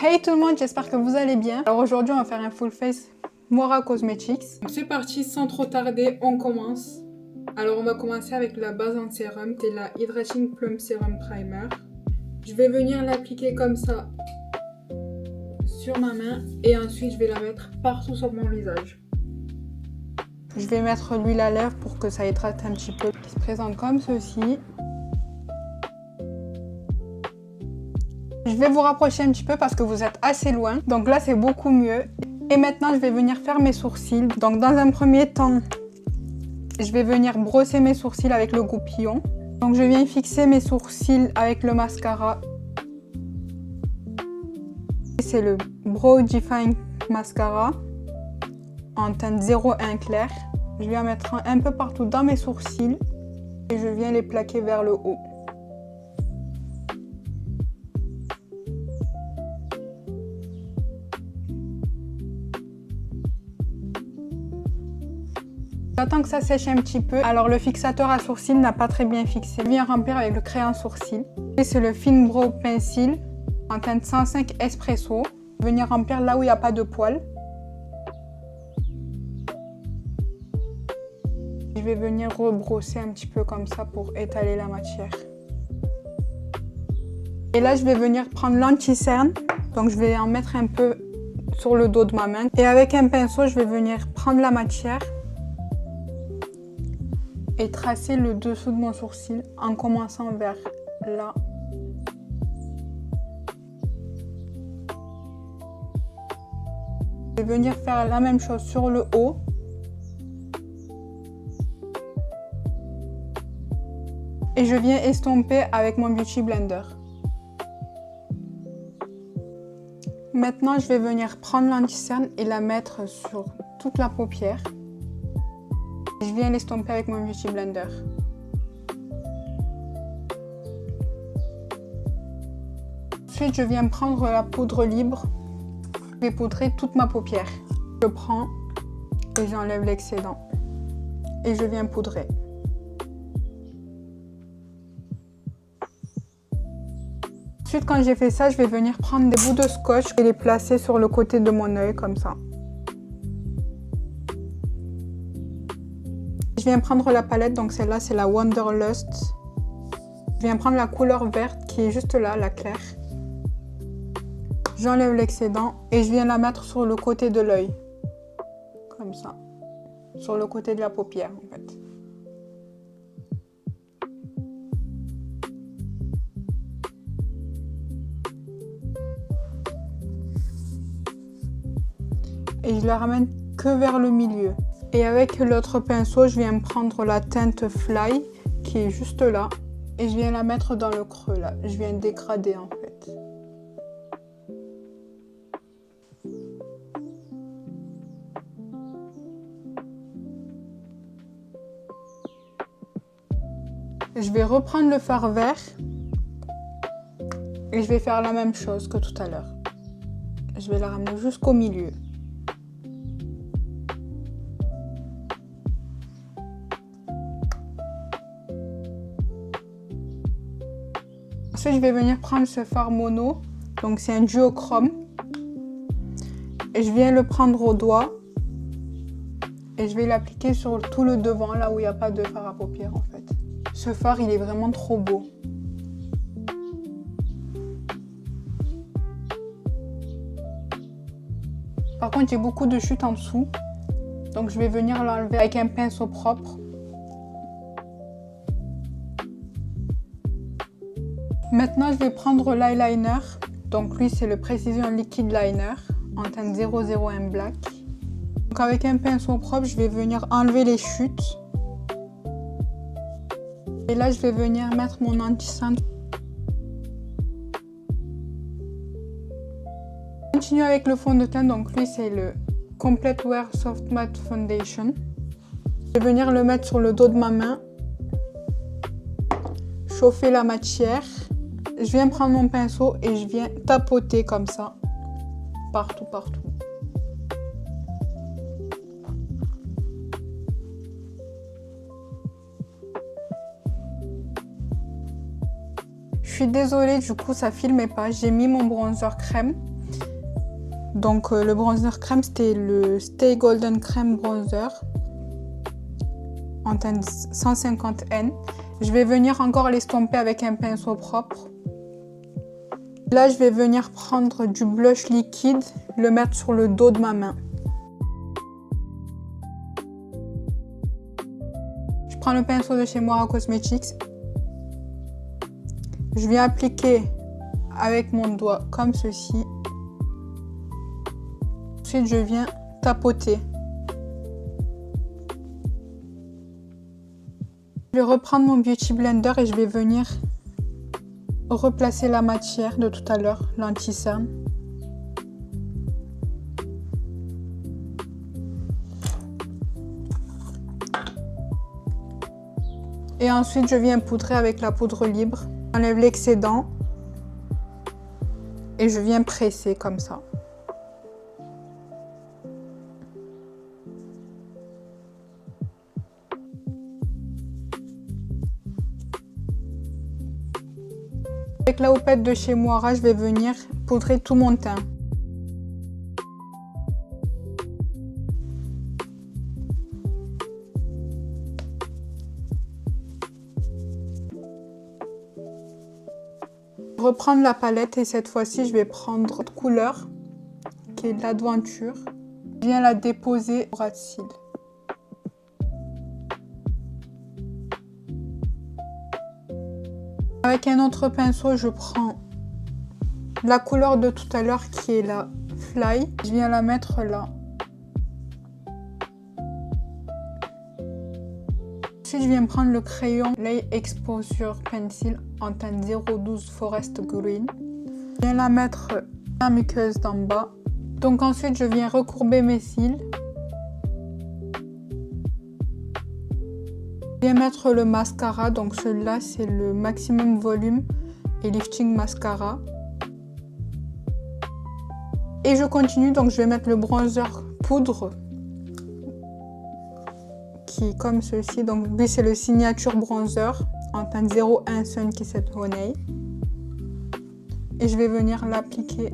Hey tout le monde, j'espère que vous allez bien. Alors aujourd'hui on va faire un full face Moira Cosmetics. C'est parti, sans trop tarder, on commence. Alors on va commencer avec la base en sérum, c'est la Hydrating Plump Serum Primer. Je vais venir l'appliquer comme ça sur ma main et ensuite je vais la mettre partout sur mon visage. Je vais mettre l'huile à lèvres pour que ça hydrate un petit peu. Il se présente comme ceci. Je vais vous rapprocher un petit peu parce que vous êtes assez loin. Donc là, c'est beaucoup mieux. Et maintenant, je vais venir faire mes sourcils. Donc dans un premier temps, je vais venir brosser mes sourcils avec le goupillon. Donc je viens fixer mes sourcils avec le mascara. C'est le Brow Define Mascara en teinte 01 clair. Je viens mettre un peu partout dans mes sourcils et je viens les plaquer vers le haut. J'attends que ça sèche un petit peu. Alors le fixateur à sourcils n'a pas très bien fixé. Je viens remplir avec le crayon sourcil. Et c'est le Fin Brow Pencil en teinte 105 Espresso. Venir remplir là où il n'y a pas de poils. Je vais venir rebrosser un petit peu comme ça pour étaler la matière. Et là je vais venir prendre l'anti-cerne. Donc je vais en mettre un peu sur le dos de ma main. Et avec un pinceau je vais venir prendre la matière et tracer le dessous de mon sourcil en commençant vers là. Je vais venir faire la même chose sur le haut. Et je viens estomper avec mon Beauty Blender. Maintenant, je vais venir prendre l'anti-cerne et la mettre sur toute la paupière. Je viens l'estomper avec mon Beauty Blender. Ensuite, je viens prendre la poudre libre. Je vais poudrer toute ma paupière. Je prends et j'enlève l'excédent. Et je viens poudrer. Ensuite, quand j'ai fait ça, je vais venir prendre des bouts de scotch et les placer sur le côté de mon œil, comme ça. Je viens prendre la palette, donc celle-là, c'est la Wanderlust. Je viens prendre la couleur verte qui est juste là, la claire. J'enlève l'excédent et je viens la mettre sur le côté de l'œil. Comme ça. Sur le côté de la paupière, en fait. Et je la ramène que vers le milieu. Et avec l'autre pinceau, je viens prendre la teinte Fly qui est juste là et je viens la mettre dans le creux là. Je viens dégrader en fait. Je vais reprendre le fard vert et je vais faire la même chose que tout à l'heure. Je vais la ramener jusqu'au milieu. Ensuite, je vais venir prendre ce fard mono, donc c'est un duochrome, et je viens le prendre au doigt et je vais l'appliquer sur tout le devant, là où il n'y a pas de fard à paupières en fait. Ce fard, il est vraiment trop beau. Par contre, j'ai beaucoup de chutes en dessous, donc je vais venir l'enlever avec un pinceau propre. Maintenant, je vais prendre l'eyeliner. Donc lui, c'est le Precision Liquid Liner en teinte 001 Black. Donc avec un pinceau propre, je vais venir enlever les chutes. Et là, je vais venir mettre mon anti-cerne. Continue avec le fond de teint. Donc lui, c'est le Complete Wear Soft Matte Foundation. Je vais venir le mettre sur le dos de ma main. Chauffer la matière. Je viens prendre mon pinceau et je viens tapoter comme ça, partout. Je suis désolée, du coup ça filmait pas. J'ai mis mon bronzer crème Donc le bronzer crème, c'était le Stay Golden Crème Bronzer en teinte 150N. Je vais venir encore l'estomper avec un pinceau propre. Là, je vais venir prendre du blush liquide, le mettre sur le dos de ma main. Je prends le pinceau de chez Moira Cosmetics. Je viens appliquer avec mon doigt comme ceci. Ensuite, je viens tapoter. Je vais reprendre mon Beauty Blender et je vais venir replacer la matière de tout à l'heure, l'anti-cerne. Et ensuite, je viens poudrer avec la poudre libre. J'enlève l'excédent et je viens presser comme ça. Avec la houppette de chez Moira, je vais venir poudrer tout mon teint. Reprendre la palette et cette fois-ci, je vais prendre une couleur qui est l'Adventure. Je viens la déposer au ras de cils. Avec un autre pinceau, je prends la couleur de tout à l'heure qui est la Fly. Je viens la mettre là. Ensuite, je viens prendre le crayon Lay Exposure Pencil en teinte 012 Forest Green. Je viens la mettre la muqueuse d'en bas. Donc ensuite, je viens recourber mes cils. Je viens mettre le mascara, donc celui-là c'est le Maximum Volume et Lifting Mascara. Et je continue, donc je vais mettre le bronzer poudre qui est comme ceci. Donc lui c'est le Signature Bronzer en teinte 01 Sun Kissed Honey. Et je vais venir l'appliquer.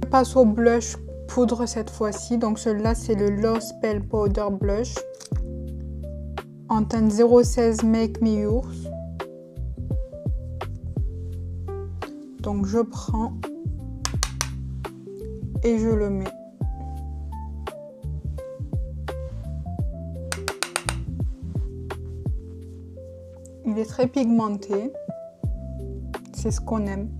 Je passe au blush poudre cette fois-ci, donc celui-là c'est le Low Spell Powder Blush en teinte 016 Make Me Yours. Donc je prends et je le mets. Il est très pigmenté, c'est ce qu'on aime.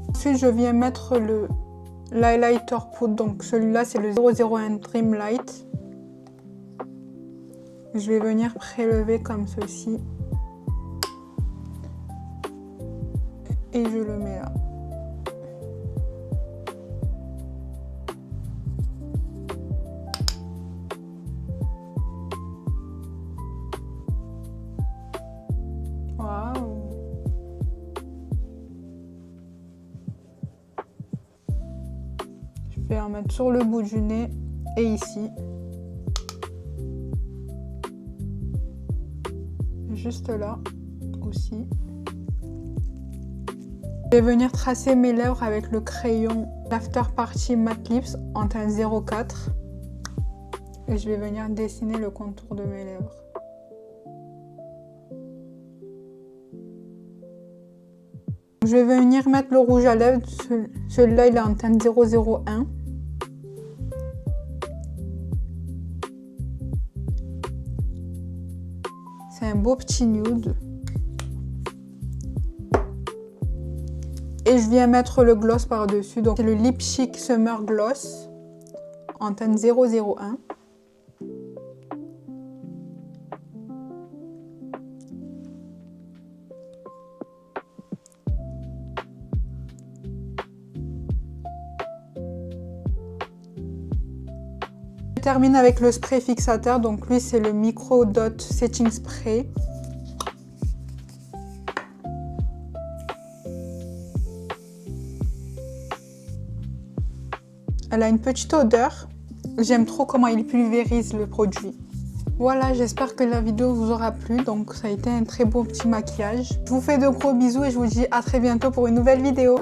Ensuite, je viens mettre l'highlighter poudre, donc celui-là c'est le 001 Dream Light. Je vais venir prélever comme ceci. Et je le mets là. Waouh! Je vais en mettre sur le bout du nez et ici. Juste là aussi. Je vais venir tracer mes lèvres avec le crayon After Party Matte Lips en teinte 04. Et je vais venir dessiner le contour de mes lèvres. Je vais venir mettre le rouge à lèvres. Celui-là, il est en teinte 001. C'est un beau petit nude. Et je viens mettre le gloss par-dessus. Donc c'est le Lip Chic Summer Gloss en teinte 001. Je termine avec le spray fixateur. Donc lui c'est le Micro Dot Setting Spray. Elle a une petite odeur. J'aime trop comment il pulvérise le produit. Voilà, j'espère que la vidéo vous aura plu. Donc ça a été un très beau petit maquillage. Je vous fais de gros bisous et je vous dis à très bientôt pour une nouvelle vidéo.